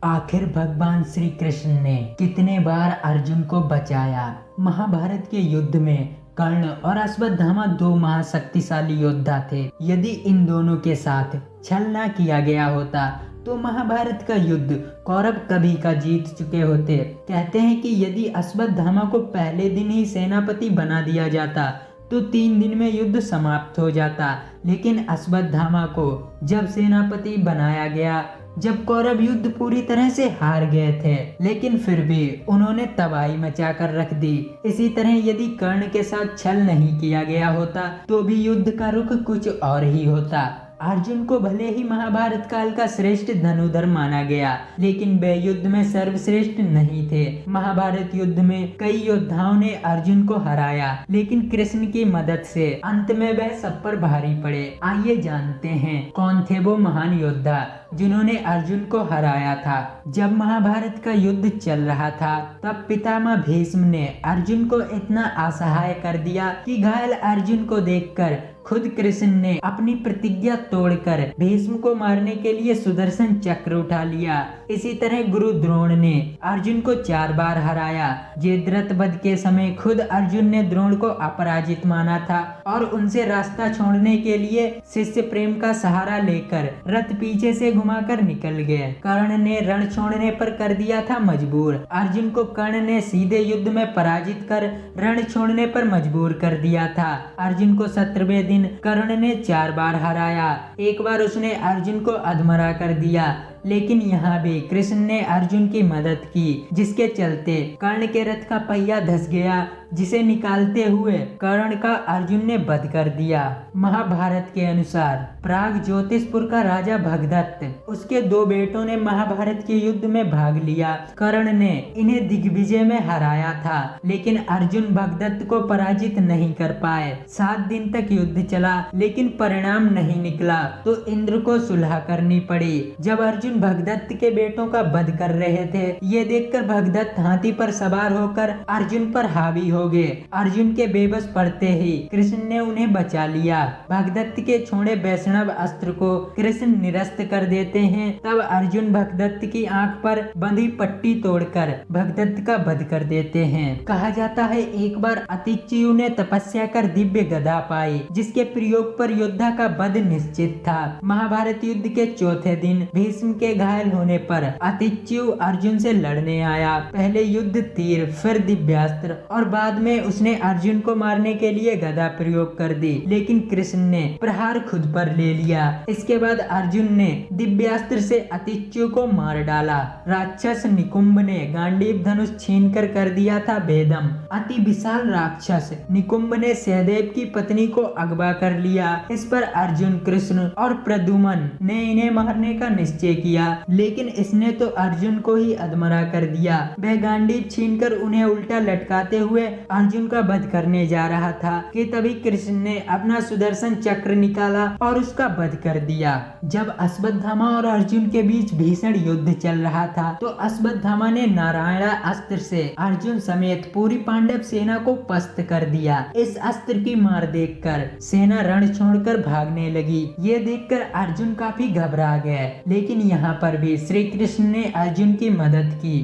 आखिर भगवान श्री कृष्ण ने कितने बार अर्जुन को बचाया। महाभारत के युद्ध में कर्ण और अश्वत्थामा दो महाशक्तिशाली योद्धा थे। यदि इन दोनों के साथ छल न किया गया होता तो महाभारत का युद्ध कौरव कभी का जीत चुके होते। कहते हैं कि यदि अश्वत्थामा को पहले दिन ही सेनापति बना दिया जाता तो 3 दिन में युद्ध समाप्त हो जाता, लेकिन अश्वत्थामा को जब सेनापति बनाया गया, जब कौरव युद्ध पूरी तरह से हार गए थे, लेकिन फिर भी उन्होंने तबाही मचा कर रख दी। इसी तरह यदि कर्ण के साथ छल नहीं किया गया होता तो भी युद्ध का रुख कुछ और ही होता। अर्जुन को भले ही महाभारत काल का श्रेष्ठ धनुधर माना गया, लेकिन वे युद्ध में सर्वश्रेष्ठ नहीं थे। महाभारत युद्ध में कई योद्धाओं ने अर्जुन को हराया, लेकिन कृष्ण की मदद से अंत में वह सब पर भारी पड़े। आइए जानते हैं कौन थे वो महान योद्धा जिन्होंने अर्जुन को हराया था। जब महाभारत का युद्ध चल रहा था तब पितामह भीष्म ने अर्जुन को इतना असहाय कर दिया कि घायल अर्जुन को देखकर खुद कृष्ण ने अपनी प्रतिज्ञा तोड़कर भीष्म को मारने के लिए सुदर्शन चक्र उठा लिया। इसी तरह गुरु द्रोण ने अर्जुन को 4 बार हराया। जयद्रथ वध के समय खुद अर्जुन ने द्रोण को अपराजित माना था और उनसे रास्ता छोड़ने के लिए शिष्य प्रेम का सहारा लेकर रथ पीछे से घुमाकर निकल गए। कर्ण ने रण छोड़ने पर कर दिया था मजबूर। अर्जुन को कर्ण ने सीधे युद्ध में पराजित कर रण छोड़ने पर मजबूर कर दिया था। अर्जुन को 17वें दिन कर्ण ने 4 बार हराया। एक बार उसने अर्जुन को अधमरा कर दिया, लेकिन यहाँ भी कृष्ण ने अर्जुन की मदद की, जिसके चलते कर्ण के रथ का पहिया धस गया, जिसे निकालते हुए कर्ण का अर्जुन ने वध कर दिया। महाभारत के अनुसार प्राग ज्योतिषपुर का राजा भगदत्त, उसके 2 बेटों ने महाभारत के युद्ध में भाग लिया। कर्ण ने इन्हें दिग्विजय में हराया था, लेकिन अर्जुन भगदत्त को पराजित नहीं कर पाए। 7 दिन तक युद्ध चला, लेकिन परिणाम नहीं निकला तो इंद्र को सुलह करनी पड़ी। जब अर्जुन भगदत्त के बेटों का वध कर रहे थे, ये देखकर भगदत्त हाथी पर सवार होकर अर्जुन पर हावी हो गए। अर्जुन के बेबस पड़ते ही कृष्ण ने उन्हें बचा लिया। भगदत्त के छोड़े वैष्णव अस्त्र को कृष्ण निरस्त कर देते हैं। तब अर्जुन भगदत्त की आंख पर बंधी पट्टी तोड़कर भगदत्त का वध कर देते हैं। कहा जाता है एक बार अतिच्यु ने तपस्या कर दिव्य गदा पाई, जिसके प्रयोग पर योद्धा का वध निश्चित था। महाभारत युद्ध के 4थे दिन भीष्म के घायल होने पर अतिच्यु अर्जुन से लड़ने आया। पहले युद्ध तीर, फिर दिव्यास्त्र और बाद में उसने अर्जुन को मारने के लिए गदा प्रयोग कर दी, लेकिन कृष्ण ने प्रहार खुद पर ले लिया। इसके बाद अर्जुन ने दिव्यास्त्र से अतिच्यु को मार डाला। राक्षस निकुंभ ने गांडीव धनुष छीनकर कर दिया था बेदम। अति विशाल राक्षस निकुंभ ने सहदेव की पत्नी को अगवा कर लिया। इस पर अर्जुन, कृष्ण और प्रद्युम्न ने इन्हें मारने का निश्चय किया, लेकिन इसने तो अर्जुन को ही अधमरा कर दिया। वह गांडीव छीनकर उन्हें उल्टा लटकाते हुए अर्जुन का वध करने जा रहा था कि तभी कृष्ण ने अपना सुदर्शन चक्र निकाला और उसका वध कर दिया। जब अश्वत्थामा और अर्जुन के बीच भीषण युद्ध चल रहा था तो अश्वत्थामा ने नारायण अस्त्र से अर्जुन समेत पूरी पांडव सेना को पस्त कर दिया। इस अस्त्र की मार देखकर सेना रण छोड़कर भागने लगी। ये देखकर अर्जुन काफी घबरा गए, लेकिन यहाँ पर भी श्री कृष्ण ने अर्जुन की मदद की।